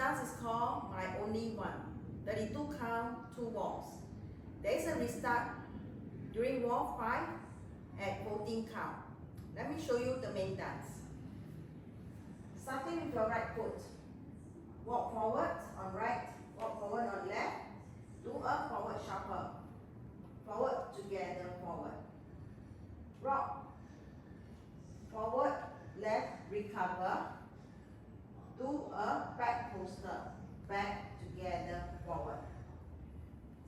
dance is called My Only One. 32 count, 2 walls. There is a restart during wall 5 at 14 count. Let me show you the main dance. Starting with your right foot. Walk forward on right, walk forward on left. Do a forward shuffle. Forward, together, forward. Rock. Forward, left, recover. Do a back coaster. Back, together, forward.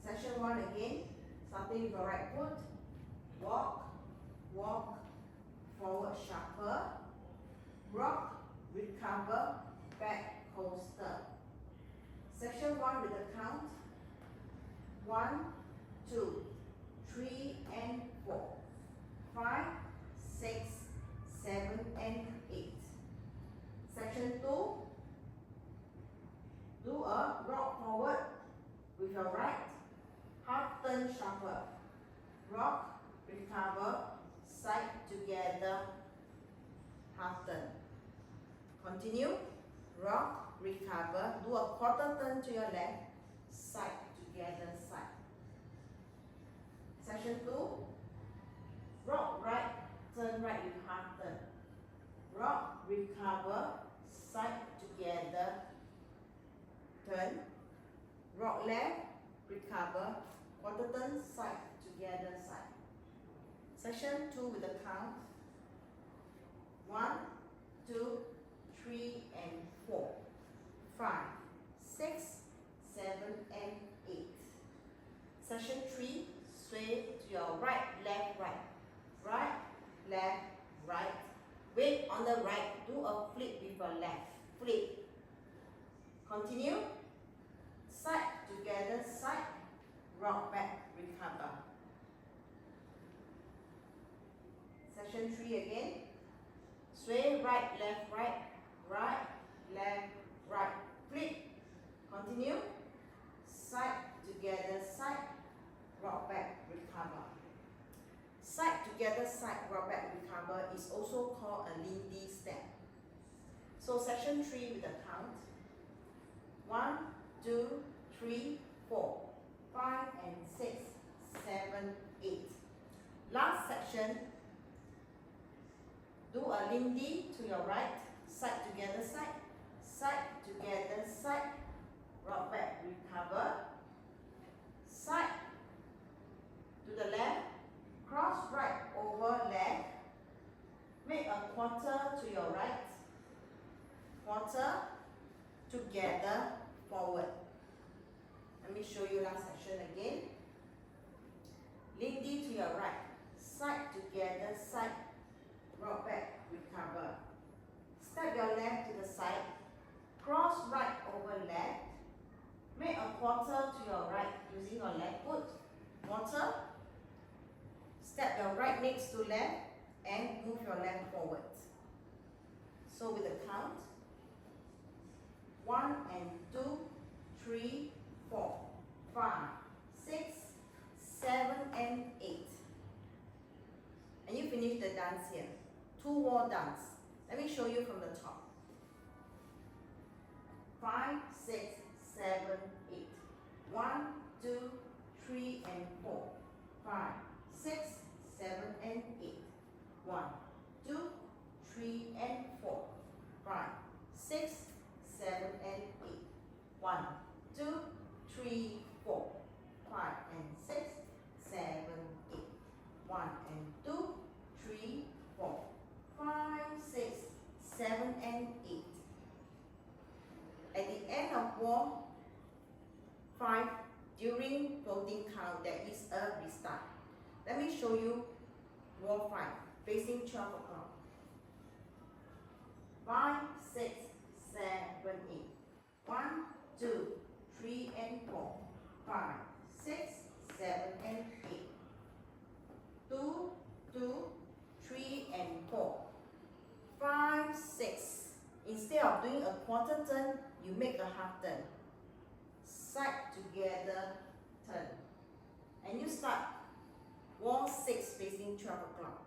Section 1 again. Starting with your right foot. Walk, walk, forward shuffle. Rock, recover, back coaster. Section 1 with the count. 1, 2, 3 and 4, 5, 6, 7 and 8. Section 2, do a rock forward with your right, half turn shuffle. Rock, recover, side together, half turn. Continue, rock, recover, do a quarter turn to your left, side together, side. Section 2, rock right, turn right with half turn. Rock, recover, side together, turn. Rock left, recover, quarter turn, side together, side. Section 2 with the count. 1, 2, 3 and 4, 5, 6, 7 and 8. Section 3, sway to your right, left, right. Right, left, right. Weight on the right, do a flip with your left. Flip. Continue. Side together, side. Rock back, recover. Section 3 again. Sway right, left, right. Right, left, right. Flip. Continue. Side together, side. Rock back, recover. Side together, side, rock back, recover is also called a Lindy step. So section 3 with the count. 1, 2, 3, 4, 5 and 6, 7, 8. Last section, do a Lindy to your right, side together, side together, side, rock back, recover, side to the left, cross right over left, make a quarter to your right, quarter, together, forward. Let me show you last section again. Lindy to your right, side together, side, rock back, recover. Step your left to the side, cross right over left, make a quarter to your right using your left foot, quarter. Step your right next to left and move your left forward. So with the count, 1 and 2, 3, 4, 5, 6, 7 and 8. And you finish the dance here. 2 wall dance. Let me show you from the top. 5, 6, 7, 8. 1, 2, 3 and 4, 5, 6, 7 and 8. 1, 2, 3 and 4, 5, 6, 7 and 8. 1, 2, 3, 4, 5 and 6, 7, 8. 1 and 2, 3, 4, 5, 6, 7 and 8. At the end of wall 5, during floating count, there is a restart. Let me show you wall 5, facing 12 o'clock. 5, 6, 7, 8. 1, 2, 3 and 4, 5, 6, 7 and 8. 2, 2, 3 and 4, 5, 6. Instead of doing a quarter turn, you make a half turn. Side together, turn. And you start wall 6 facing 12 o'clock.